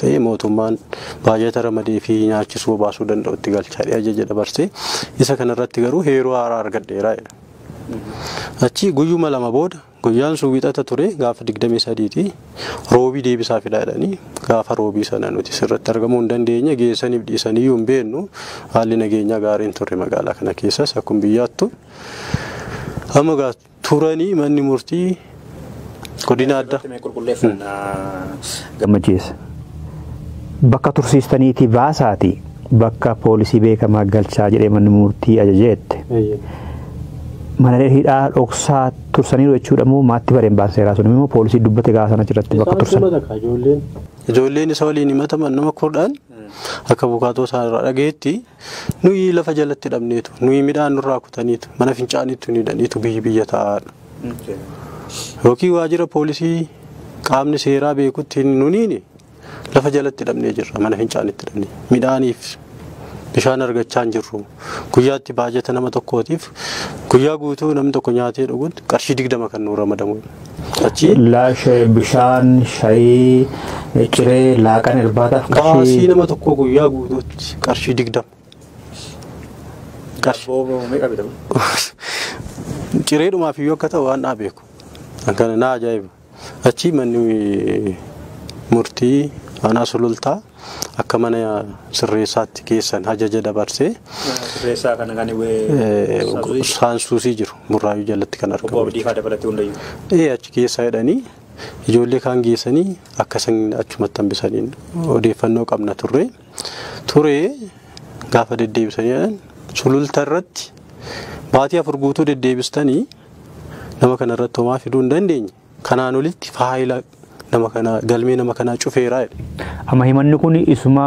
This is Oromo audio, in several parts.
ta'ee mootummaan baajata ramadee fi nyaachisuu baasuu danda'utti galchaadhe ajaja dabarsee isa kanarratti garuu heeroo haaraa argadheera. Achi guyyuma lama booda guyyaan sun wixata ture gaafa 23ti roobii deebisaa fidaadhanii gaafa roobii sana nuti sirratti argamuu hin dandeenye geessaniif dhiisanii yoo hin beeknu haalli nageenyaa gaariin ture magaalaa kana keessas akkuma biyyaattu amma gaa turanii manni murtii godina adda Gammachis bakka tursiistaniiti baasaati bakka poolisii beekamaa galchaa jedhee manni murtii ajajeette. Mana hidhaa dhoksaa tursaniiru jechuudha moo maatti bareen baaseeraa sun immoo poolisii dubbate gaafa sana jirratti bakka tursan. Ijoolleen isa waliin himataman nama kurdaan akka bukaatoo isaa irraa dhageetti nuyi lafa jalatti dhabneetu nuyi midhaan nurraa kutaniitu mana fincaaniitu ni dhaniitu biyya taa'aadha. Yookiin waajjira poolisii qaamni seeraa beekutti nuniini lafa jalatti dhabnee jirra mana fincaaniitti dhabnee midhaaniif bishaan argachaa hin jirru guyyaatti baajata nama tokkootiif guyyaa guutuu namni tokko nyaatee dhuguun qarshii 20 kan nuu ramadamu. Achi laashee bishaan shaayii ciree laaqan irbaataaf qarshii nama tokko guyyaa guutuutti qarshii 20. Cireedhumaaf iyyuu akka ta'u waan dhaabeeku akkana na ajaa'iba. Achi manni murtii aanaa sulultaa akka mana sirreessaatti keessan ajaja dabarsee sirreessaa kana kan saansuusii jiru Burraayyuu jalatti kan argamu. Achi keessa jedhanii ijoollee kaan geessanii akka isaan achumatti hambisaniin odeeffannoo qabna ture gaafa deddeebisanii sulultaa irratti baatii 4 guutuu deddeebistanii nama kana irratti homaa fiduu hin dandeenye kanaan olitti faayila nama kana galmee nama kana cufeeraa. Amma himanni kun isuma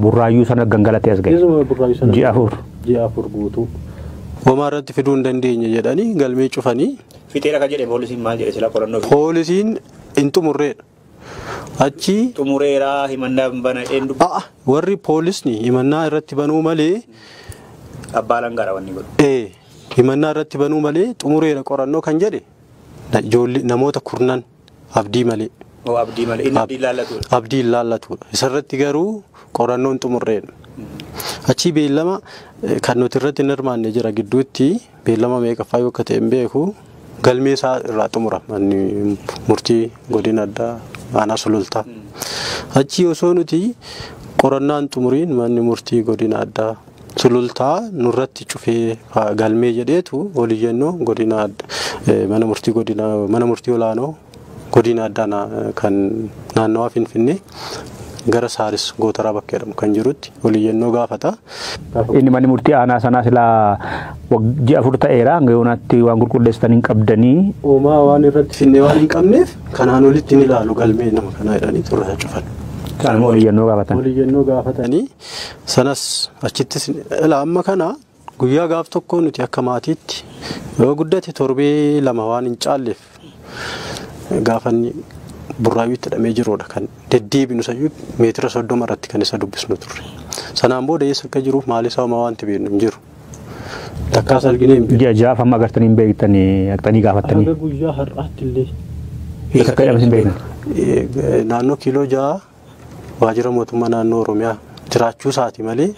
Burraayyuu sana gangalatee as ga'e. Ji'a 4 guutuu homaa irratti fiduu hin dandeenye jedhanii galmee cufanii. Fixeera kan jedhe poolisiin maal jedhe sila qorannoo poolisiin hin xumurreedha. Achi xumureeraa himannaa bana eenyu warri poolisni himannaa irratti banuu malee abbaa langaara wanni godhu. Himannaa irratti banuu malee xumureera qorannoo kan jedhe ijoollee namoota kurnan abdii malee. Abdii malee inni abdii ilaallatudha. Abdii ilaallatudha. Isarratti garuu qorannoon xumurreedha. Achi beellama kan nuti irratti hin hirmaanne jira gidduutti beellama meeqaffaa yoo akka ta'e hin beeku galmee isaa irraa xumura manni murtii godina addaa aanaa sulultaa. Achi osoo nuti qorannaan xumuriin manni murtii godina addaa sulultaa nurratti cufee galmee jedheetu waliyyannoo godina mana murtii olaanoo godina addaa kan naannawaa Finfinnee gara Saaris Gootaraa bakka jedhamu kan jirutti waliyyannoo gaafata. Inni manni murtii aanaa sanaa silaa ji'a 4 ta'eera hanga yoonaatti waan qulqulleessitan hin qabdanii. Oomaa waan irratti finnee waan hin qabneef kanaan olitti ni ilaalu galmee nama kanaa jedhanii xurraa cufan. Kan waliyyannoo gaafatan. Waliyyannoo gaafatanii sanas achittis amma kana guyyaa gaaf tokko nuti akka maatiitti yoo guddate torbee 2 waan hin caalleef gaafanni Burraayyuutti hidhamee jiruudha kan deddeebinu sayyuu meetira 30 irratti kan isa dubbisnu turre. Sanaan booda eessa akka jiruuf maaliif sababa wanti beeknu hin jiru. Takkaas arginee hin beeknu. Jaaf amma agartanii hin beektanii aqxanii gaafattanii. Aga guyyaa har'aatti illee. Eessa akka jedhamu hin beeknan. Naannoo kiiloo 6 waajjira mootummaa naannoo Oromiyaa jiraachuu isaati malee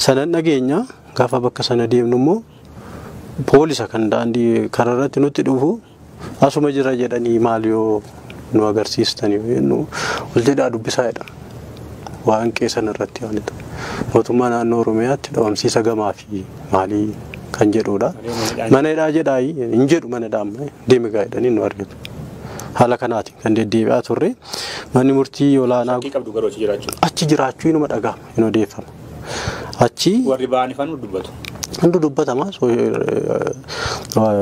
sanan dhageenya gaafa bakka sana deemnu immoo poolisa kan daandii karaa irratti nutti dhufu asuma jira jedhanii maal yoo nu agarsiistanii nu waljedhaa dubbisaa jedha waan qeessan irratti yaalitu mootummaa naannoo Oromiyaatti dhabamsiisa gamaa fi maalii kan jedhudha. Mana hidhaa jedhaa hin jedhu mana hidhaa amma deemigaa jedhanii nu argatu. Haala kanaatiin kan deddeebi'aa turre manni murtii olaanaa achi jiraachuu inuma dhagahama hin odeeffama. Achi warri ba'anii fanu dubbatu. Hundu dubbatama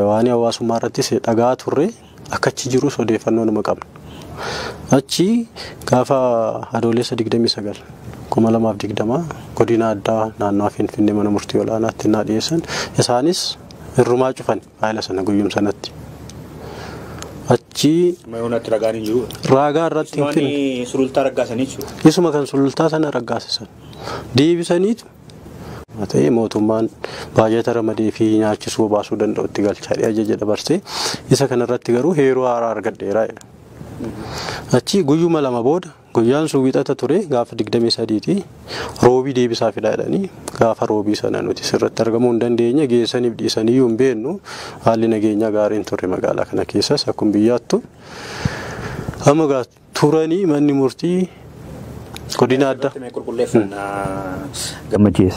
waan hawaasummaa irrattis dhagaa turre akka achi jirus odeeffannoo nama qabna. Achi gaafa adoolessa 29 2020 godina addaa naannoo Finfinnee mana murtii olaanaatti na dhiyeessan isaanis irrumaa cufan haala sana guyyum sanatti. Achi mayonatti ragaan hin jiru. Ragaa irratti hin finne. Sulultaa raggaasanii jiru. Isuma kan sulultaa sana raggaasisan. Deebisaniitu ta'ee mootummaan baajata ramadee fi nyaachisuu baasuu danda'utti galchaadhe ajaja dabarsee isa kanarratti garuu heeroo haaraa argadheera. Achi guyyuma lama booda guyyaan sun wixata ture gaafa 23ti roobii deebisaa fidaadhanii gaafa roobii sana nuti sirratti argamuu hin dandeenye geessaniif dhiisanii yoo hin beeknu haalli nageenyaa gaariin ture magaalaa kana keessas akkuma biyyaattu amma turanii manni murtii godina addaa Gammachis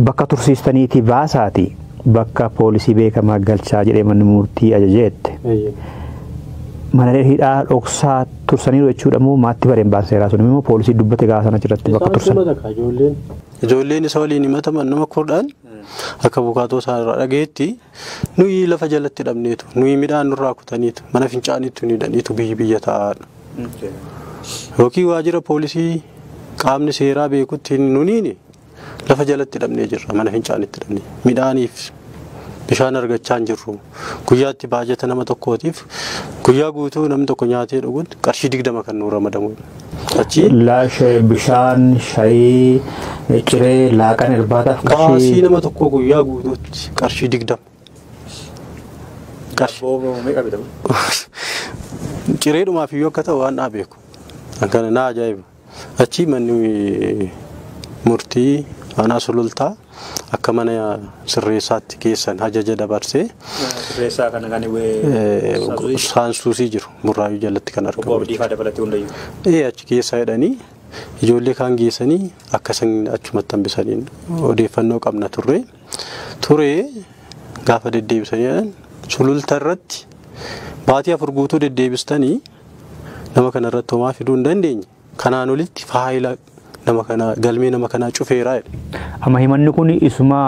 bakka tursiistaniitii baasaati bakka poolisii beekamaa galchaa jedhee manni murtii ajajeette. Mana hidhaa dhoksaa tursaniiru jechuudha moo maatti bareen baaseeraa sun immoo poolisii dubbate gaafa sana irratti bakka tursan. Ijoolleen isa waliin himataman nama kudhan akka bukaatoo isaa irraa dhageetti nuyi lafa jalatti dhabneetu nuyi midhaan nurraa kutaniitu mana fincaaniitu ni dhaniitu biyya taa'aadha. Yookiin waajjira poolisii qaamni seeraa beekutti nuniini lafa jalatti dhabnee jirra mana fincaaniitti dhabnee midhaaniif bishaan argachaa hin jirru guyyaatti baajata nama tokkootiif guyyaa guutuu namni tokko nyaatee dhuguun qarshii 20 kan nuu ramadamu. Achi laashee bishaan shayii ciree laaqan irbaataaf qarshii nama tokko guyyaa guutuutti qarshii 20. Ciree dhumaaf iyyuu akka ta'u waan dhaabeeku akkana na ajaa'iba. Achi manni murtii aanaa sulultaa akka mana sirreessaatti keessan ajaja dabarsee sirreessaa kana kan saansuusii jiru Burraayyuu jalatti kan argamu. Achi keessa jedhanii ijoollee kaan geessanii akkasiin achumatti hambisanii odeeffannoo qabna ture gaafa deddeebisanii sululta irratti baatii 4 guutuu deddeebistanii nama kana irratti homaa fiduu hin dandeenye kanaan olitti faayila nama kana galmee nama kana cufeeraa jedhe. Amma himanni kun isuma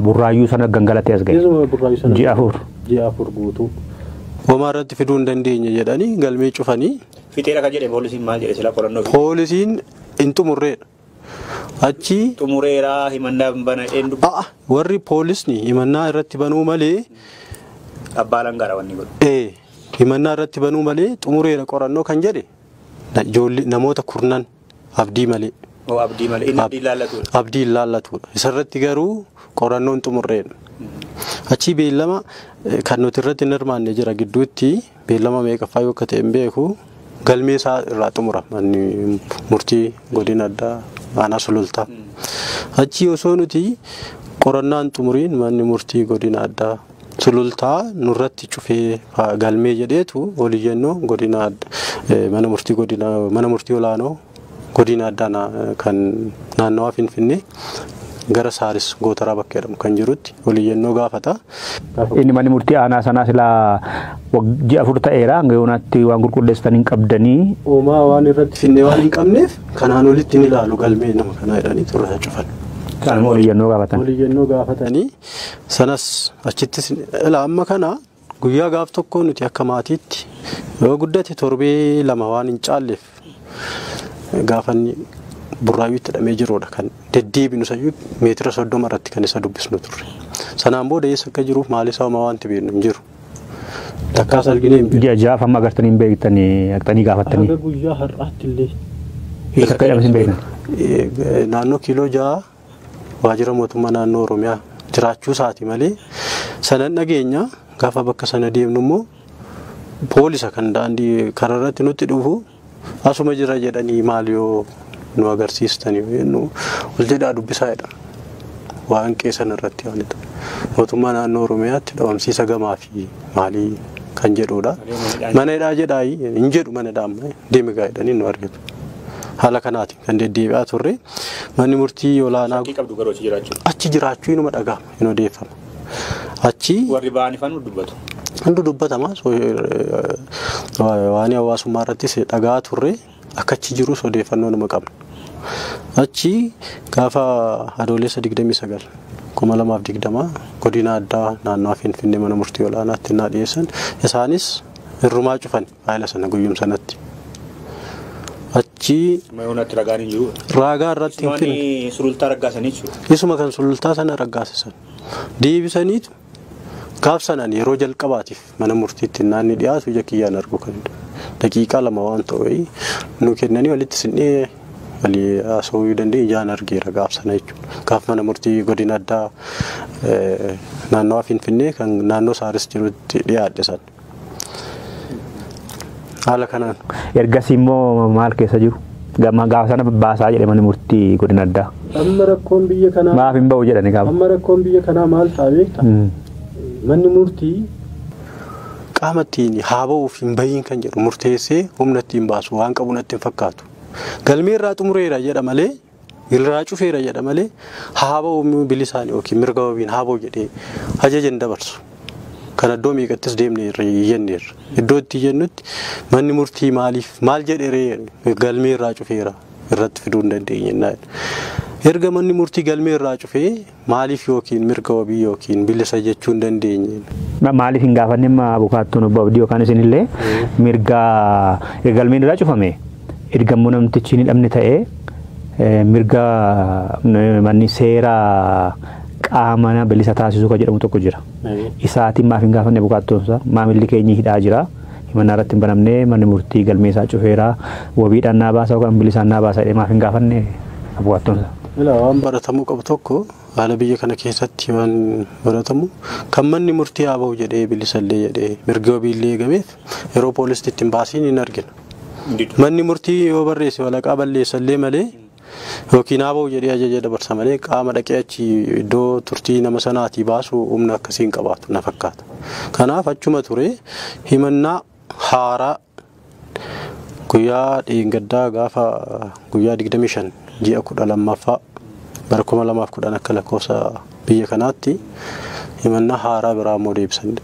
Burraayyuu sana gangalatee as ga'e. Ji'a 4 guutuu homaa irratti fiduu hin dandeenye jedhanii galmee cufanii. Fixeera kan jedhe poolisiin maal jedhe sila qorannoo poolisiin hin xumurreedha. Achi xumureeraa himannaa bana eenyu warri poolisni himannaa irratti banuu malee abbaa langaara wanni godhu. Himannaa irratti banuu malee xumureera qorannoo kan jedhe namoota kurnan abdii malee. Abdii malee inni abdii laallatudha. Abdii laallatudha. Isarratti garuu qorannoon xumurreedha. Achi beellama kan nuti irratti hin hirmaanne jira gidduutti beellama meeqaffaa yoo akka ta'e hin beeku galmee isaa irraa xumura manni murtii godina addaa aanaa sulultaa. Achi osoo nuti qorannaan xumuriin manni murtii godina addaa sulultaa nurratti cufee galmee jedheetu waliyyannoo godina mana murtii olaanoo godina addaa kan naannawaa Finfinnee gara Saaris Gootaraa bakka jedhamu kan jirutti waliyyannoo gaafata. Inni manni murtii aanaa sanaa silaa ji'a 4 ta'eera hanga yoonaatti waan qulqulleessitan hin qabdanii. Oomaa waan irratti finnee waan hin qabneef kanaan olitti ni ilaalu galmee nama kanaa jedhanii turre cufan. Kan waliyyannoo gaafatan. Waliyyannoo gaafatanii sanas achittis amma kana guyyaa gaaf tokko nuti akka maatiitti yoo guddate torbee 2 waan hin caalleef gaafanni Burraayyuutti hidhamee jiruudha kan deddeebinu sayyuu meetira 30 irratti kan isa dubbisnu turre. Sanaan booda eessa akka jiruuf maaliif sababa wanti beeknu hin jiru. Takkaas arginee hin beeknu. Ji'a amma agartanii hin beektanii haqxanii gaafattanii. Akka guyyaa har'aatti illee. Akka jedhamas hin beektan. Naannoo kiiloo 6 waajjira mootummaa naannoo Oromiyaa jiraachuu isaati malee sanan dhageenya gaafa bakka sana deemnu immoo poolisa kan daandii karaa irratti nutti dhufu asuma jira jedhanii maaliyoo nu agarsiistanii nu wal jedhaa dubbisaa jedha waan qeessan irratti waan ta'u mootummaa naannoo Oromiyaatti dhabamsiisa gamaa fi maalii kan jedhudha mana hidhaa jedhaa hin jedhu mana hidhaa amma deemi gaa jedhanii nu argatu haala kanaati kan deddeebi'aa turre manni murtii olaanaa achi jiraachuu inuma dhaga'ama hin odeeffama achi warri ba'anii fanu dubbatu. Handu dubbatama waan hawaasummaa irrattis dhagaa turre akka achi jirus odeeffannoo nama qabna. Achi gaafa adoolessa 29 2020 godina addaa naannoo Finfinnee mana murtii olaanaatti na dhiyeessan isaanis hirrumaa cufan haala sana guyyum sanatti. Achi mayonatti ragaan hin jiru. Ragaa irratti hin finne. Sulultaa raggaasanii jiru. Isuma kan sulultaa sana raggaasisan. Deebisaniitu gaaf sanaan yeroo jalqabaatiif mana murtiitti naanni dhiyaatu ija kiyyaan argu kan daqiiqaa 2 waan ta'e nu kennanii walitti sinnee walii haasawuu danda'e ijaan argeera gaaf sana jechuudha. Gaaf mana murtii godina addaa naannoo Finfinnee kan naannoo Saaris jirutti dhiyaadhe sana. Haala kanaan. Ergasii immoo maal keessa jiru? Gaafa sana baasaa jedhe manni murtii godina addaa. Amma rakkoon biyya kanaa. Maaf hin ba'u jedhani gaafa. Amma rakkoon biyya kanaa maal ta'a beektaa? Manni murtii qaama ittiin haa ba'uuf hin bahiin kan jedhu murteessee humna ittiin baasu waan qabu natti hin fakkaatu. Galmee irraa xumureera jedha malee irraa cufeera jedha malee haa ba'u bilisaan yookiin mirga wabiin haa ba'u jedhee ajaja hin dabarsu. Kan iddoo meeqattis deemnee irra iyyanneerra. Iddoo itti iyyannutti manni murtii maal jedheree galmee irraa cufeera irratti fiduu hin dandeenye. Erga manni murtii galmee irraa cufee maaliif yookiin mirga wabii yookiin bilisa jechuu hin dandeenye. Maaliif hin gaafanne abukaattoon obbo Abdii yookaan isinillee mirga galmeen irraa cufame ergammoo namtichi hin dhabne ta'ee mirga manni seeraa qaama bilisa taasisuu kan jedhamu tokko jira. Isaatiin maaf hin gaafanne abukaattoon isaa maamilli keenya hidhaa jira. Himannaa irratti hin banamne manni murtii galmee isaa cufeera wabiidhaan naa baasa yookaan bilisaan naa baasa jedhee maaf hin gaafanne abukaattoon isaa. Waan baratamuu qabu tokko haala biyya kana keessatti waan baratamu kan manni murtii haa ba'u jedhee bilisallee jedhee mirga wabiillee eegameef yeroo poolisitti ittiin baasiin hin argina. Manni murtii yoo barreesse walaqaa balleessallee malee yookiin haa ba'u jedhee ajaja dabarsa malee qaama dhaqee achi iddoo turtii nama sanaatii baasu humna akkasii hin qabaatu na fakkaata. Kanaaf achuma ture himannaa haaraa guyyaa dheengaddaa gaafa guyyaa 25 ji'a 12ffaa bara 2010 akka lakkoofsa biyya kanaatti himannaa haaraa biraa immoo deebisan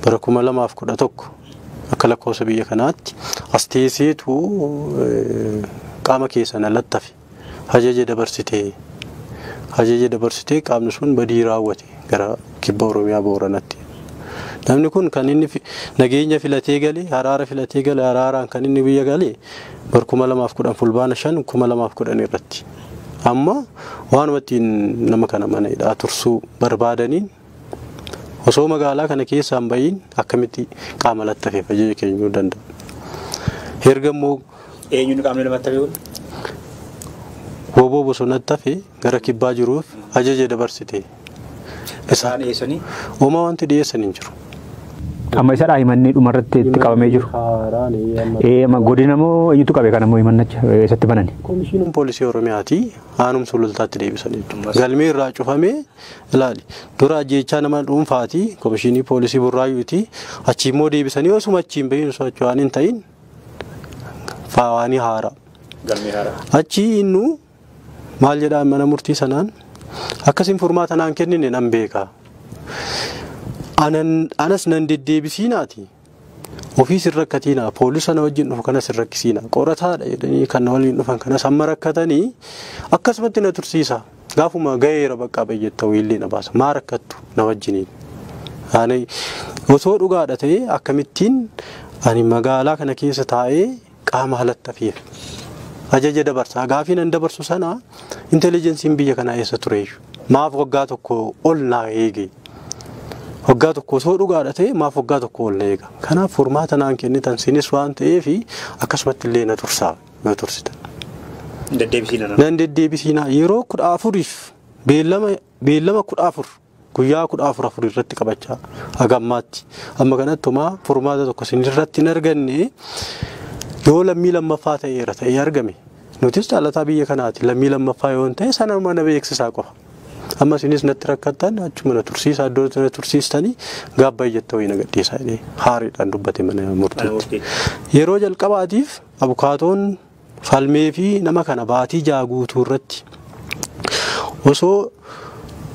bara 2011 akka lakkoofsa biyya kanaatti as teesseetu qaama keessa na lattafe ajaja dabarsitee qaamni sun badii raawwate gara kibba Oromiyaa Booranatti. Namni kun kan inni nageenya filatee galee haraara filatee galee haraaraan kan inni biyya galee bara 2010 fulbaana 5 2010 irratti. Amma waanumatti nama kana mana hidhaa tursuu barbaadaniin osoo magaalaa kana keessaa hin bahiin akkamitti qaama lattafeef ajaja kennuu danda'u. Ergammoo eenyuun qaamni lamattafee kun? Woboo bosonatti hafe gara kibbaa jiruuf ajaja dabarsite. Isaan dhiyeessanii? Uumaa wanti dhiyeessan hin jiru. Amma isa himanni dhumarratti itti qabamee jiru. Godina moo eenyutu qabe kana moo himannacha isatti banani? Komishiiniin poolisii Oromiyaati aanum sulultaatti deebisanii galmee irraa cufamee ilaali. Dura ajjeechaa nama dhuunfaati komishiinii poolisii Burraayyuuti achi immoo deebisanii osuma achiin bahiin socho'an hin ta'in faawanii haaraa. Galmee haaraa. Achi innu maal jedhaan mana murtii sanaan akkasiin furmaata naan kennine nan beeka. Anas nan deddeebisiinaati. Ofii sirrakkatiina poolisa na wajjin dhufu kanas sirrakkisiina. Qorataadha jedhanii kan na waliin dhufan kanas amma rakkatanii akkasumatti na tursiisa. Gaafuma gaheera bakka bayyetta'u illee na baasa. Maa rakkattu na wajjiniin. Ani osoo dhugaadha ta'ee akkamittiin ani magaalaa kana keessa taa'ee qaama halattafiif ajaja dabarsa. Gaafii nan dabarsu sana intelijensiin biyya kanaa eessa tureeyyu. Maaf waggaa tokko ol naa eege. Waggaa tokko osoo dhugaadha ta'e maaf waggaa tokko ol na eega. Kanaaf furmaata naan kennitan sinis waan ta'eef akkasumatti illee na tursaa na tursitan. Nan deddeebisiina yeroo 14f beellama 14 guyyaa 14 irratti qabachaa hagammaatti. Amma kanattumaa furmaata tokko sinirratti hin arganne yoo lammii lammaffaa ta'eera ta'ee argame. Nutis dhaalataa biyya kanaati lammii lammaffaa yoo ta'e sana mana beeksisaa qofa. Amma sinis natti rakkattan achuma na tursiisaa iddoo na tursiistanii gaabba ijjattoo hin agadhiisaa jedhee haariidhaan dubbate mana murtiitti. Yeroo jalqabaatiif abukaatoon falmee fi nama kana baatii jaaguutuu irratti osoo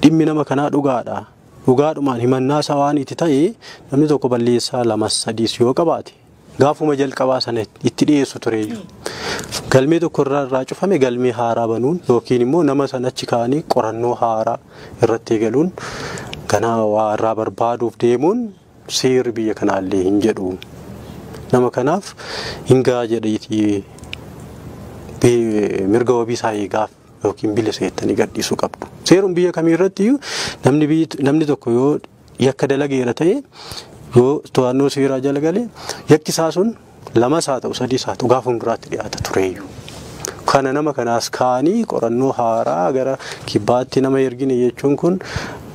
dhimmi nama kanaa dhugaadha. Dhugaadhumaan himannaa isaa waan itti ta'e namni tokko balleessaa 2-3 yoo qabaate gaafuma jalqabaa sana itti dhiyeessu tureeyyu. Galmee tokko irraa cufame galmee haaraa banuun yookiin immoo nama sanachi kaanii qorannoo haaraa irratti eegaluun ganaa waa irraa barbaaduuf deemuun seerri biyya kanaallee hin jedhu. Nama kanaaf hingaa jedhiitii mirga wabii isaa eegaaf yookiin bilisa jettanii gadhiisuu qabdu. Seeruun biyya kamiirratti namni tokko yoo yakka dalageera ta'e yoo to'annoo seeraa jala galee yakki isaa sun 2 isaa ta'u 3 isaa ta'u gaafa hunduraatti dhiyaata tureeyyu. Kana nama kanaas kaanii qorannoo haaraa gara kibbaatti nama ergine jechuun kun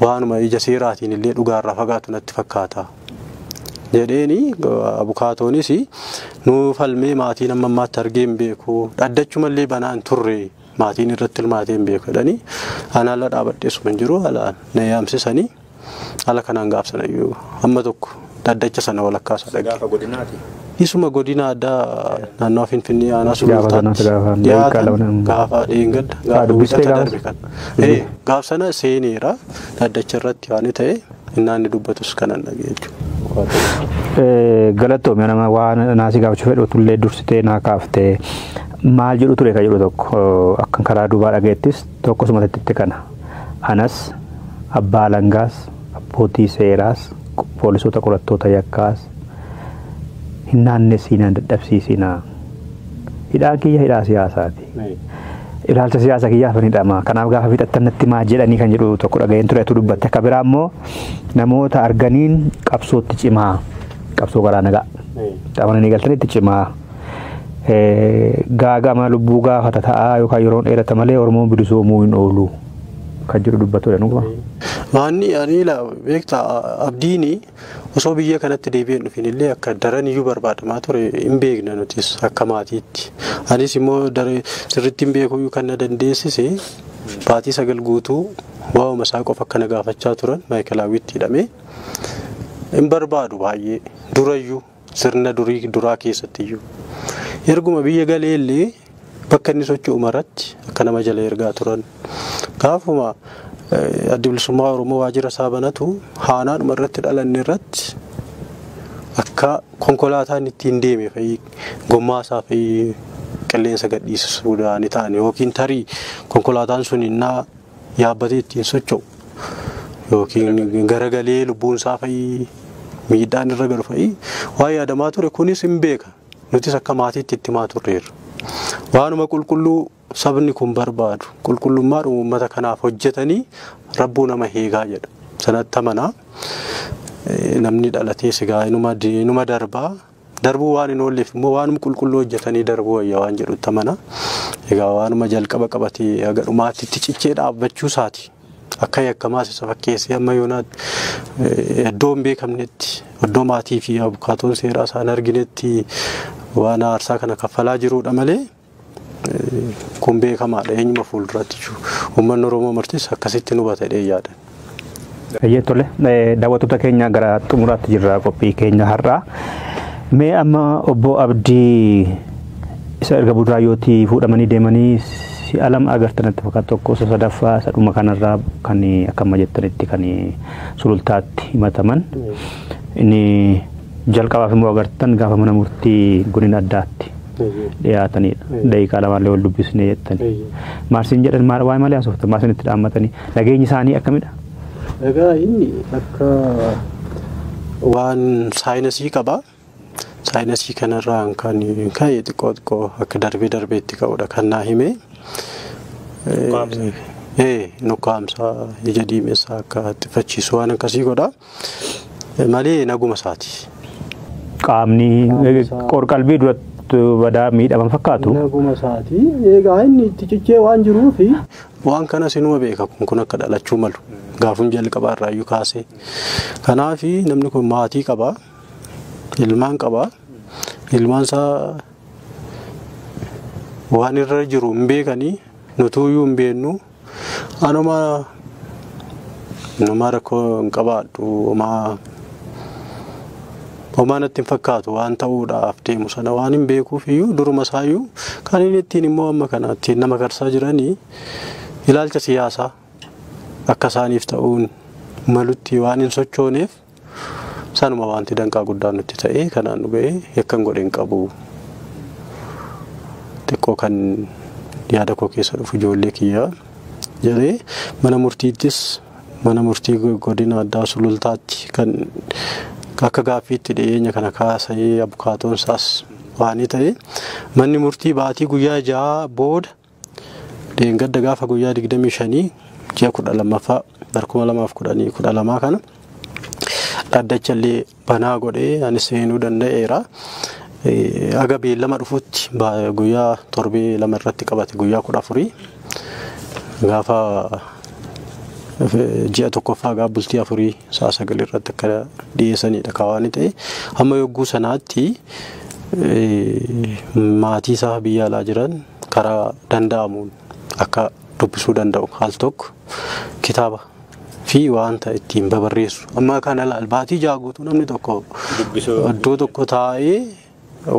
waanuma ija seeraatiin illee dhugaarraa fagaatu natti fakkaata. jedheeni abukaatoonis nu falmee maatiin amma ammaatti argee hin beeku dhaddachumallee banaan turre maatiin irratti ilmaatee hin beeku jedhanii ana ala dhaabadheessuma hin jiru ala na yaamsisanii ala kanaan gaafsanayyuu amma tokko dhaddacha sana walakkaasa dhagge. Gaafa godinaati. Isuma godina addaa naannoo Finfinnee aanaa sulultaatti gaafa dheengadda gaafa dubbisatti darbe kan gaafsana seeneera dhaddacha irratti waan ta'e inni dubbatus kanan dhagee jechuudha. Galatoomi nama waan naasii gaafachuu fedhu tullee dursitee naa kaaftee maal jedhu ture ka jedhu tokko akkan karaa duubaa dhageettis tokko sumatatti kana anas abbaa alangaas abbootii seeraas poolisoota qorattoota yakkaas hin naannessiinaan dadhabsiisinaa hidhaan kiyya hidhaa siyaasaati. Ilaalcha siyaasa kiyyaaf ni hidhama. Kanaaf gaafa fixattannatti maa jedhanii kan jedhu tokko dhaga'een turetu dubbatte. Akka biraa immoo namoota arganiin qabsootti cimaa qabsoo garaa nagaa amananii galtanitti cimaa gaagama lubbuu gaafata ta'aa yookaan yeroon dheerata malee Oromoon bilisoomuu hin oolu kan jedhu dubbatudha nuguma. Waanni ani la beekta abdiini osoo biyya kanatti deebi'een dhufin illee akka daran iyyuu barbaadamaa ture hin beekna nutis akka maatiitti. Anis immoo sirriitti hin beekuu kan na dandeessise baatii 9 guutuu waa'uma isaa qofa akka na gaafachaa turan maayikilaawitti hidhamee hin barbaadu baay'ee durayyuu sirna duraa keessatti iyyuu. Erguma biyya galeellee bakka inni socho'u maratti akka nama jala ergaa turan. Gaafuma adda bilisummaa Oromoo waajjira isaa banatu haanaadhuma irratti dhalanne irratti akka konkolaataan ittiin deeme fa'i gommaa isaa fa'i qilleensa gadhiisuudhaan ta'an yookiin tarii konkolaataan sun innaa yaabbatee ittiin socho'u yookiin garagalee lubbuun isaa fa'i miidhaan irra galu fa'i waa yaadamaa ture kunis hin beeka nutis akka maatiitti itti himaa turreerra. Waanuma qulqulluu sabni kun barbaadu qulqullummaa uummata kanaaf hojjetanii rabbuu nama heegaa jedha. Sanatti amanaa namni dhalatee sigaa inuma darbuu waan hin oolleef immoo waanuma qulqulluu hojjetanii darbuu wayya waan jedhutti amanaa. Egaa waanuma jalqaba qabatee aga dhumaatti itti cichee dhaabbachuu isaati. Akka yakkamaas isa fakkeessee amma yoonaatti iddoo hin beekamnetti iddoo maatii fi abukaatoon seeraa isaan arginetti waan aarsaa kana kaffalaa jiruudha malee kun beekamaadha eenyuma fuulduratti uummanni Oromoo martis akkasitti nu hubatee yaadan. Tole daawwattoota keenya gara xumuraatti jirra qophii keenya har'aa. Mee amma obbo Abdii isa erga Budraayootii fuudhamanii deemanii si'a lama agartanitti fakkaatu tokko sadaffaa isa dhuma kanarraa kan akkama jettanitti kan sulultaatti himataman. Inni jalqabaaf immoo agartan gaafa mana murtii godina addaatti dhiyaatanidha. Daqiiqaa lamaan wal dubbisnee jettanii. Maarsiin jedhan waa'ee malee haasofta maarsiin itti dhaammatanii nageenyi isaanii akkamidha? Egaa inni akka waan saayinsii qaba. Saayinsii kanarraan kan ka'e xiqqoo akka darbeetti ka'udha kan naa hime. Nukkaamsa ija diimessaa akka xifachiisu waan akkasii godha. Malee naguma isaati. Qaamni qorqalbii duratti badaa miidhaman fakkaatu. Naguma isaati. Egaa inni itti cichee waan jiruufi waan kana sinuma beeka kun akka dhalachuu malu. Gaafum jalqabaa irraa iyyuu kaasee. Kanaaf namni kun maatii qaba. Ilmaan qaba. Ilmaan isaa waan irra jiru hin beekanii nutuuyyuu hin beeknu. Anuma rakkoo hin qabaadhu homaa natti hin fakkaatu waan ta'uudhaaf deemu sana waan hin beekuuf iyyuu duruma isaayyuu kan inni ittiin immoo amma kana ittiin nama garsaa jiranii ilaalcha siyaasaa akka isaaniif ta'uun malutti waan hin sochooneef sanuma wanti danqaa guddaa nutti ta'ee kanaan nu ga'ee yakkan godhe hin qabu. Xiqqoo kan yaada koo keessa dhufu ijoollee kiyyaa jedhee mana murtii godina addaa sulultaatti kan akka gaaffiitti dhiyeenya kana kaasee abukaatoon isaas waan ta'e manni murtii baatii guyyaa 6 booda dheengadda gaafa guyyaa 25 ji'a 12ffaa barkuma 2012 kana dhaddachallee banaa godhee anis seenuu danda'eera. Aga beellama dhufutti guyyaa torbee 2 irratti qabate guyyaa 14 gaafa ji'a tokkoffaa gaa bultii afurii saa 9 irratti akka dhiyeessanidha kaawanii ta'e amma yogguu sanaatti maatii isaa biyya alaa jiran karaa danda'amuun akka dubbisuu danda'u haal tokko kitaaba fi wanta ittiin babarreessu amma kana albaatii jaaguutu namni tokko iddoo tokko taa'ee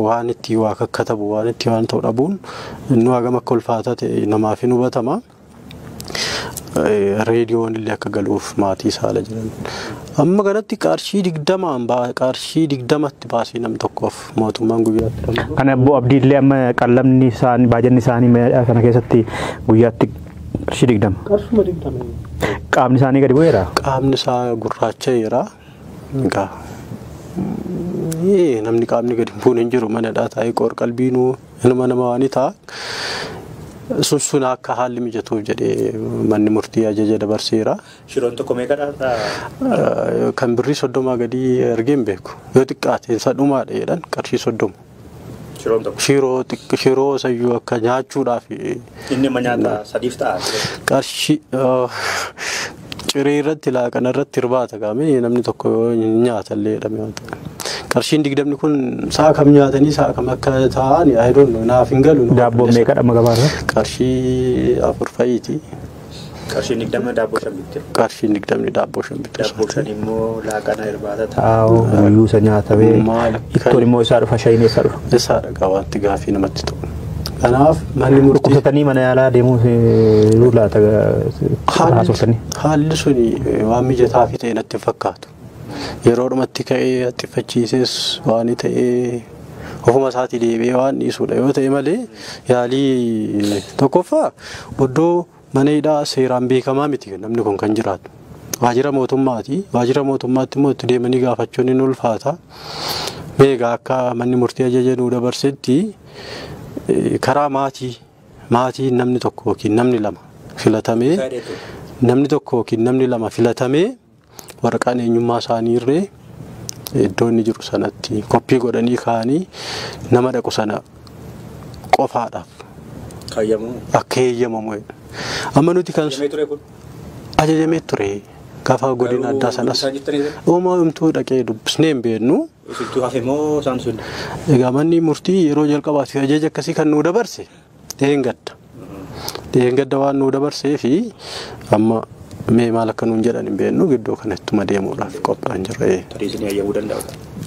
waan itti waa kakkatabu waan itti waan ta'u dhabuun inni hagam akka ulfaataa ta'e namaaf hin hubatama. Reediyoon illee akka galuuf maatii isaa ala jiran amma kanatti qarshii 20tti baasii nam tokkoof mootummaan guyyaatti kana Abbo Abdiillee amma qallamni isaanii baajanni isaanii kana keessatti guyyaatti qarshii 20 qarshuma 20 qaamni isaanii gadi bu'eera qaamni isaa gurraacha'eera egaa namni qaamni gadi bu'uun hin jiru manadhaa taa'ee qoor qalbiinuu ilma namaa waan ta'a sun akka haalli mijatuuf jedhee manni murtii ajaja dabarseera. Shiroon tokko meeqadha? Kan birrii 30 gadi argeen beeku yoo xiqqaate sadhumaadha jedhan qarshii 30. Shiroon tokko? Shiroo sayyuu akka nyaachuudhaaf. Inni manyaata sadiif ta'a? Qarshii ciree irratti laaqana irratti irbaata qaamee namni tokko nyaatallee jedhame. Qarshiin 20 kun sa'a kam nyaatanii sa'a kam akka ta'an I don't know naaf hin galu. Daabboo meeqadha magabaarra? Qarshii 4 fa'iiti. Qarshiin 20 daabboo 5 bitte. Qarshiin 20 daabboo 5 bitte. Daabboo 5 immoo laaqana irbaata ta'a. Aawoo guyyuu isa nyaatamee ittoon immoo isaa dhufa shaayinii isaa dhufa. Isaa dhagaa wanti gaafii namatti ta'u. Kanaaf manni murtii dhukkubsatanii mana yaalaa deemuu laata haasofsanii. Haalli suni waan mijataa fi ta'e natti fakkaatu. Yeroo dhumatti ka'ee attifachiises waan ta'ee ofuma isaatii deebi'ee waan dhiisudha yoo ta'e malee yaalii tokkoffaa iddoo mana hidhaa seeraan beekamaa miti namni kun kan jiraatu. Waajjira mootummaati. Waajjira mootummaatti immoo itti deemanii gaafachuun ni ulfaata. Meegaa akka manni murtii ajaja nuu dabarsetti karaa maatii namni tokko yookiin namni lama filatamee namni tokko yookiin namni lama filatamee waraqaan eenyummaa isaanii irree iddoo inni jiru sanatti koppii godhanii kaanii nama dhaqu sana qofaadhaaf akka eeyyamamu. Amma nuti kan ajajamee ture gaafa godina addaa sanas uumamtuu dhaqee dubbisnee hin beeknu. Egaa manni murtii yeroo jalqabaatti ajaja akkasii kan nuu dabarse dheengadda waan nuu dabarsee fi amma mee maal akka nuun jedhan hin beeknu giddoo kanatti deemuudhaaf qophaa'an jirra.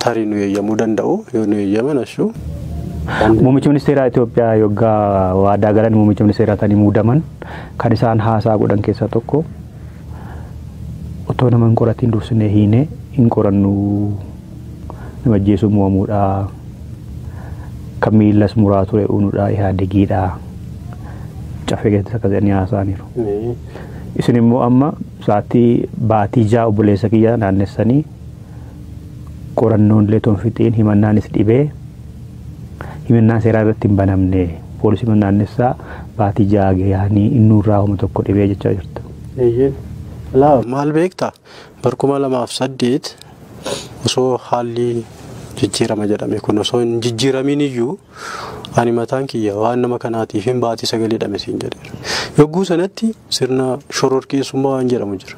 Tarii nu eeyyamuu danda'u yoo nu eeyyaman ashu. Muummichi ministeeraa Itoophiyaa yoggaa waadaa galan muummicha ministeeraa ta'anii muudaman kan isaan haasaa godhan keessaa tokko otoo nama hin qoratiin dursinee hiinee hin qorannu nama ajjeesuu mu'amuudha kan miilas muraa ture uunuudha ihaadegiidha caffee keessatti akka jedhanii haasaaniiru. Isin immoo amma sa'aatii baatii ja'a obboleessa kiyya naannessanii qorannoon illee tonfixiin himannaanis dhibee himannaan seeraa irratti hin banamne poolisii naannessaa baatii ja'a gahanii innurraa homa tokko dhibee jechaa jirta. Maal beektaa barkuma 2008 osoo haalli jijjiirama jedhame kun osoo hin jijjiiramin iyyuu ani mataan kiyya waan nama kanaatiif hin baatii 9 jedhame siin jedheera. Yogguu sanatti sirna shororkeessummaa waan jedhamu jira.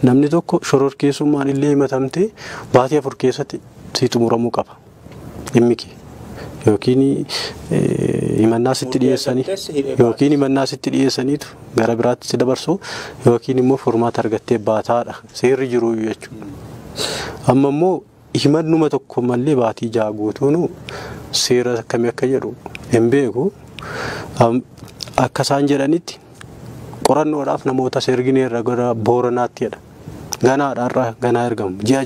Namni tokko shororkeessummaan illee himatamte baatii 4 keessatti si xumuramuu qaba. Dhimmi kee yookiin himannaa sitti dhiyeessaniitu gara biraatti si dabarsu yookiin immoo furmaata argattee baataadha seerri jiru jechuudha. Amma immoo himannuma tokko malee baatii ja'a guutuun seera akkamii akka jedhu hin beeku. Akka isaan jedhanitti qorannoodhaaf namoota sergineerra gara Booranaatti jedha. Ganaadhaarraa ganaa ergamu ji'a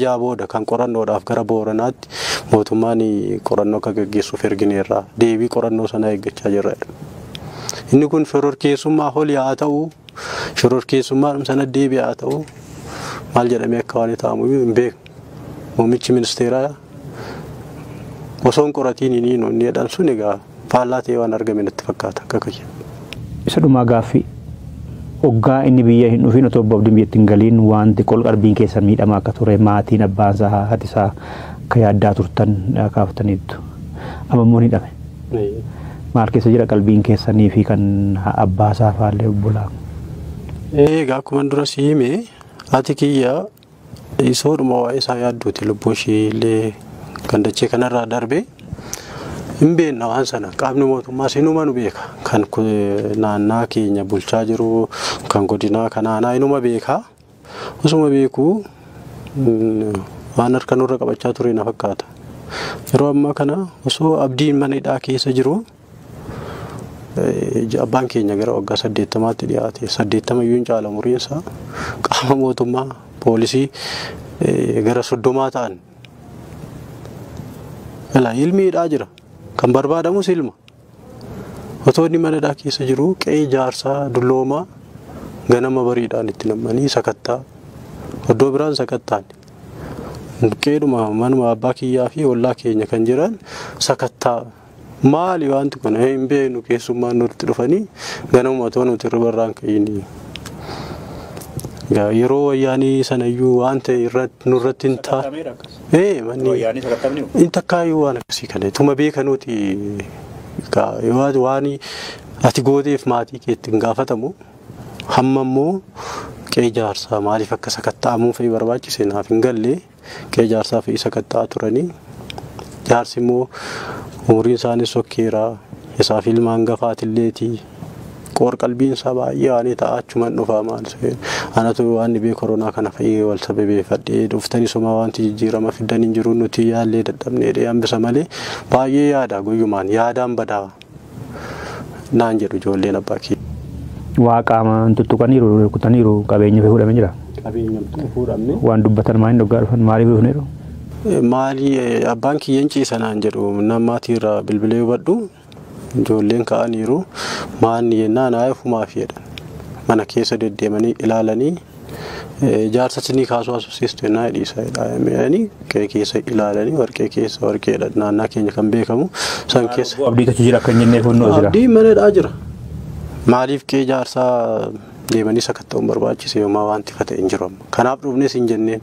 ja'a booda kan qorannoodhaaf gara Booranaatti mootummaan qorannoo akka gaggeessuuf ergineerraa deebii qorannoo sana eeggachaa jirra. Inni kun shororkeessummaa holii haa ta'u shororkeessummaa sana deebii haa ta'u maal jedhamee akka waan ta'amu hin beeku. Muummichi ministeeraa osoo hin qoratiin inni jedhan sun egaa faallaa ta'ee waan argame natti fakkaata akka kiyya. Isa dhumaa gaaffii hoggaa inni biyya hin dhufin otoo Abdiin biyyatti hin galiin wanti qol qalbiin keessan miidhamaa akka ture maatiin abbaansaa haatisaa akka yaaddaa turtan kaaftaniittu amma immoo ni dhame. Maal keessa jira qalbiin keessanii fi kan abbaasaa faallee obbolaa? Egaa akkuma dura si hime ati kiyya isoodhuma waa'ee isaa yaadduuti lubbuun ishee illee gandachee kanarraa darbe hin beekna waan sana qaamni mootummaa sinuma nu beeka kan naannaa keenya bulchaa jiru kan godinaa kanaanaa inuma beeka osuma beeku waan harka nurra qabachaa ture na fakkaata yeroo ammaa kana osoo abdiin mana hidhaa keessa jiru abbaan keenya gara waggaa 80tti dhiyaate 80 iyyuu hin caala muriinsa qaama mootummaa poolisii gara 30 ta'an ilmi hidhaa jira kan barbaadamus ilma otoo inni mana hidhaa keessa jiru qe'ee jaarsaa dulloomaa ganama bariidhaan itti nammanii sakattaa iddoo biraan sakattaan qe'eedhuma manuma abbaa kiyyaa fi ollaa keenya kan jiran sakattaa maali wanti kun hin beeknu keessummaan nutti dhufanii ganama otoo nuti irra barraan ka'ini yeroo wayyaanii sanayyuu waan ta'e nurratti hin taa manni wayyaanii sakattamni hin takkaayyuu waan akkasii kana tuma beekanuuti waan ati gooteef maatii keetti hin gaafatamu hamma immoo qe'ee jaarsaa maaliif akka sakatta'amuu fa'i barbaachise naaf hin galle qe'ee jaarsaa fa'i sakatta'aa turanii jaarsi immoo umuriin isaanii sokkeeraa isaaf ilma hangafaatilleetii qoor qalbiin isaa baay'ee waan ta'a achumaan dhufaa maal anatu waan dhibee koronaa kana fayyee wal sababeeffadhee dhuftanii somaa wanti jijjiirama fiddan hin jiru nuti yaallee dadhabnee hambisa malee baay'ee yaada guyyumaan yaadaan badaa naan jedhu ijoolleen abbaa kee. Waa qaamaan tuttuqaniiru rukutaniiru qabeenya fuudhamee jira. Qabeenya fuudhamne. Waan dubbatan maaliin dhuggaa dhufan maaliif dhufneeru? Maali abbaan kiyyeen ciisanaan jedhu namaatiirra bilbilee hubadhu ijoolleen ka'aniiru maanni yennaan aayefumaa fiedhan mana keessa deddeemanii ilaalanii jaarsa sinii kaasuu asosiistu yennaa hidhiisa jedhamanii keessa ilaalanii warqee keessa warqeedha naannaa keenya kan beekamu san keessa. Abdii tachi jira kan jennee fuunnoo jira. Abdii manadhaa jira. Maaliif qe'ee jaarsaa deemanii sakatta'uun barbaachise yooma wanti fate hin jiru kanaaf dhufnes hin jenneen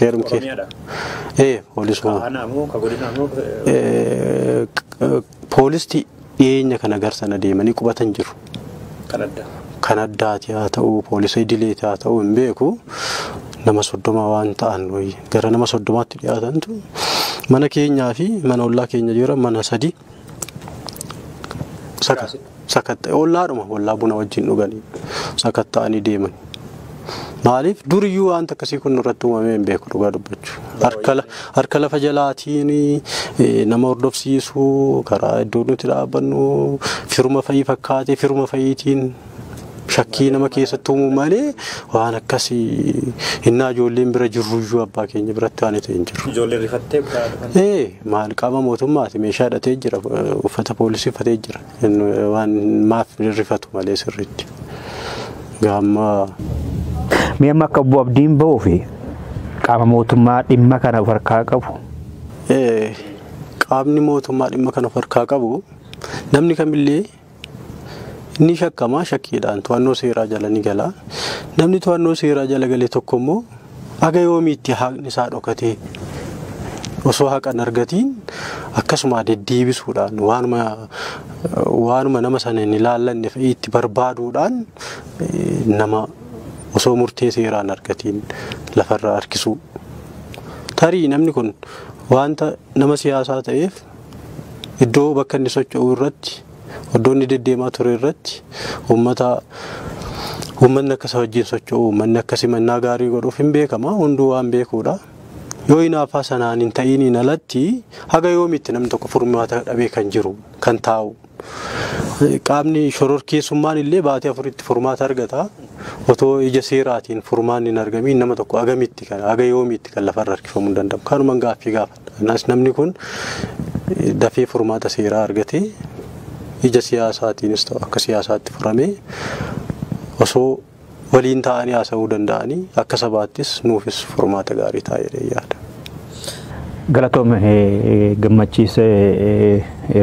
keerum kee poolisuma poolisti dhiyeenya kana garsana deemanii qubatan jiru kan addaati haa ta'u poolisa idileeti haa ta'u hin beeku nama 30 waan ta'an gara nama 30tti dhiyaatantu mana keenyaa fi mana ollaa keenya jira mana 3 sakatta ollaadhuma ollaa buna wajjin dhuganii sakatta'anii deeman maaliif duriyyuu waan akkasii kun irratti uumamee hin beeku dhugaa dubbachuu harka lafa jalaatiin nama hordofsiisuu karaa iddoo nuti dhaabbannu firuma fayyii fakkaatee firuma fayyiitiin shakkii nama keessatti uumuu malee waan akkasii hinnaa ijoolleen bira jirruyyuu abbaa keenya biratti waan ta'e hin jiru. Ijoolleen rifattee maal qaama mootummaati meeshaa hidhatee jira uffata poolisii uffatee jira waan maaf rifatu malee sirriitti. Gaamma. Mee amma akka obbo Abdiin ba'uu fi qaama mootummaa dhimma kana of harkaa qabu. Qaamni mootummaa dhimma kana of harkaa qabu namni kamillee ni shakkama shakkiidhaan to'annoo seeraa jala ni gala namni to'annoo seeraa jala galee tokko immoo aga yoomiitti haqni isaa dhokatee osoo haqan argatiin akkasuma deddeebisuudhaan waanuma nama sana hin ilaallanne fa'iitti barbaaduudhaan nama osoo murtee seeraan argatiin lafarraa harkisuu tarii namni kun wanta nama siyaasaa ta'eef iddoo bakka inni socho'u irratti iddoo inni deddeemaa ture irratti uummanni akka isa wajjin socho'u uummanni akka simannaa gaarii godhuuf hin beekama hunduu waan beekuudha yoo hinaafaa sanaan hin ta'iniin alatti haga yoomitti namni tokko furmaata dhabee kan jiru kan taa'u qaamni shororkeessummaan illee baatii afuritti furmaata argata otoo ija seeraatiin furmaan hin argamiin nama tokko agamitti kan aga yoomitti kan lafarra harkifamuu hin danda'amu kanuma gaaffii gaafadha namni kun dafee furmaata seeraa argatee ija siyaasaatiinis ta'u akka siyaasaatti furamee osoo waliin ta'anii haasa'uu danda'anii akka sabaattis nuufis furmaata gaarii taa'ee yaada. Galatoom Gammachis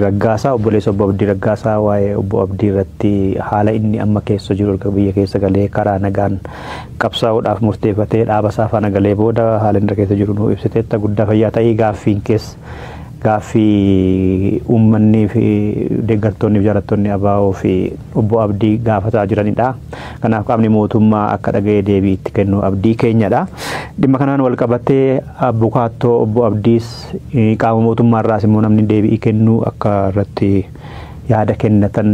Raggaasaa Obboleessi obbo Abdii Raggaasaa waa'ee obbo Abdii irratti haala inni amma keessa jiru biyya keessa galee karaa nagaan qabsaa'uudhaaf murteeffatee dhaaba isaa faana galee booda haala inni keessa jiru nu ibsiteetta guddaa fayyaa ta'ee gaaffiin keessa gaaffii uummanni fi deeggartoonni fi jaalattoonni ABO fi obbo Abdii gaafataa jiranidha. Kanaaf qaamni mootummaa akka dhaga'ee deebii itti kennu abdii keenyadha. Dhimma kanaan wal qabatee abukaattoo obbo Abdiis qaama mootummaa irraas immoo namni deebii kennu akka irratti yaada kennatan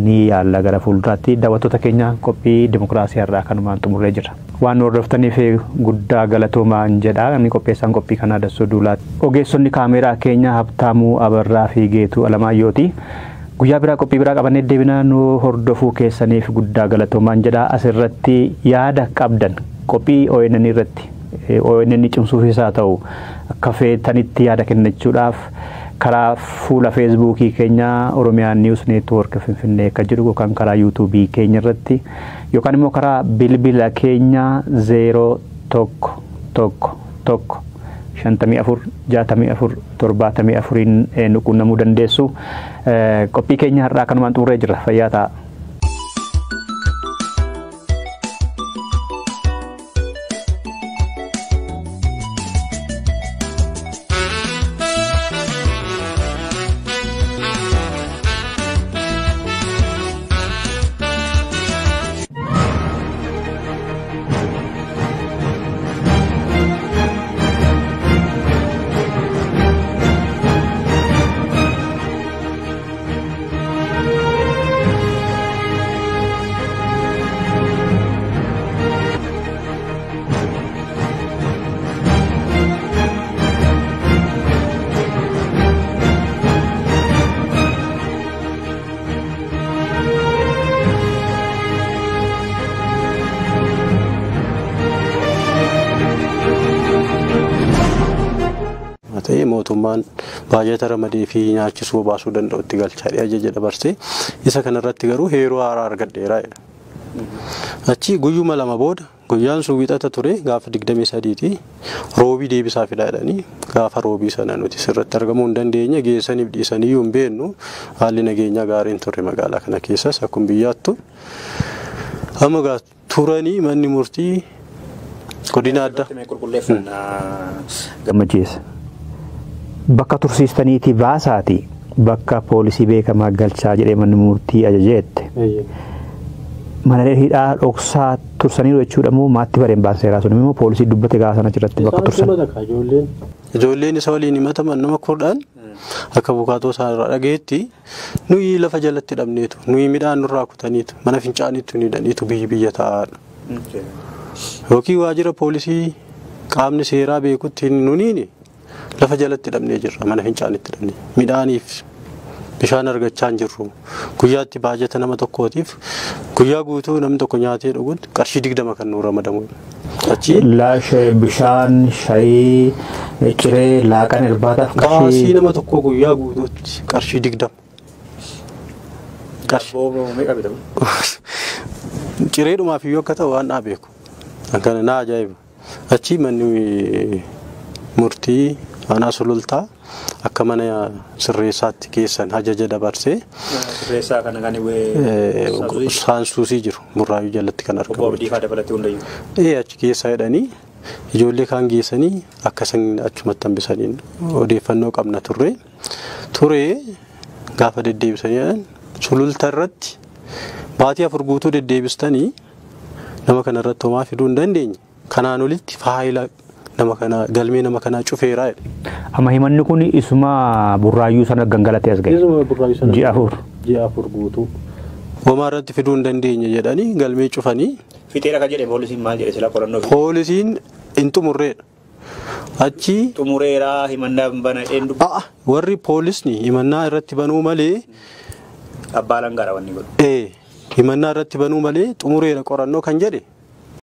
ni yaalla gara fuulduraatti. Daawwattoota keenya qophii dimokiraasii irraa kanumaan xumurree jira. Waan hordoftaniif guddaa galatoomaa jedha. Namni qopheessaan qophii kanaa Dassoo Duulaati. Ogeessonni kaameeraa keenya Habtaamuu Abarraa fi Geetuu Alamaayyooti. Guyyaa biraa qophii biraa qabannee deebinaa nu hordofuu keessaniif guddaa galatoomaa jedha. Asirratti yaada qabdan qophii ONN irratti ONN cimsuufis haa ta'u akka feetanitti yaada kennachuudhaaf karaa fuula Feesbuukii keenya Oromiyaa News Network Finfinnee akka jedhu yookaan karaa YouTubii keenya irratti yookaan immoo karaa bilbila keenya 0111546474 nuquunnamuu dandeessu. Qophii keenya har'aa kanumaan xumurree jira. Fayyaa ta'a. mootummaan baajata ramadee fi nyaachisuu baasuu danda'utti galchaadhe ajaja dabarsee isa kanarratti garuu heeroo haaraa argadheera. Achi guyyuma lama booda guyyaan sun wixata ture gaafa 23ti roobii deebisaa fidaadhanii gaafa roobii sana nuti sirratti argamuu hin dandeenye geessaniif dhiisanii yoo hin beeknu haalli nageenyaa gaariin ture magaalaa kana keessas akkuma biyyaattu amma turanii manni murtii godina adda Gammachis bakka tursiistaniiti baasaati bakka poolisii beekamaa galchaa jedhee manni murtii ajajeette. Mana hidhaa dhoksaa tursanii jechuudha moo maatti bareen baaseeraa sun immoo poolisii dubbate gaasana achirratti bakka tursan. Ijoolleen isa waliin himataman nama kudhan akka bukaatoo isaarraa dhageetti nuyi lafa jalatti dhabneetu nuyi midhaan nurraa kutaniitu mana fincaaniitu ni dhaniitu biyya taa'aadha. Yookiin waajjira poolisii qaamni seeraa beekutti nuniini lafa jalatti dhabnee jirra mana fincaaniitti dhabnee midhaaniif bishaan argachaa hin jirru guyyaatti baajata nama tokkootiif guyyaa guutuu namni tokko nyaatee dhuguun qarshii 20 kan nuu ramadamu. Achi laashee bishaan shayii ciree laaqan irbaataaf qarshii nama tokko guyyaa guutuutti qarshii 20. Ciree dhumaaf iyyuu akka ta'u waan dhaabeeku akkana na ajaa'iba. Achi manni murtii aanaa sulultaa akka mana sirreessaatti keessan ajaja dabarsee sirreessaa kana kan saansuusii jiru murraayuu jalatti kan argamu. Obbo Abdii faa dabalatee hundayyuu. Achi keessaa jedhanii ijoollee kaan geessanii akka isaan achumatti hambisaniin odeeffannoo qabna ture gaafa deddeebisanii sululta irratti baatii 4 guutuu deddeebistanii nama kana irratti homaa fiduu hin dandeenye kanaan olitti faayila nama kana galmee nama kana cufeera. Amma himanni kun isuma burraayyuu sana gangalatee as gahe. Ji'a 4 guutuu. Homaa irratti fiduu hin dandeenye jedhanii galmee cufanii. Fixeera ka jedhe poolisiin maal jedhe sila qorannoo. Poolisiin hin xumurreedha. Achi xumureera himannaa bana eenyu. Warri poolisni himannaa irratti banuu malee abbaa langaara wanni godhu. Himannaa irratti banuu malee xumureera qorannoo kan jedhe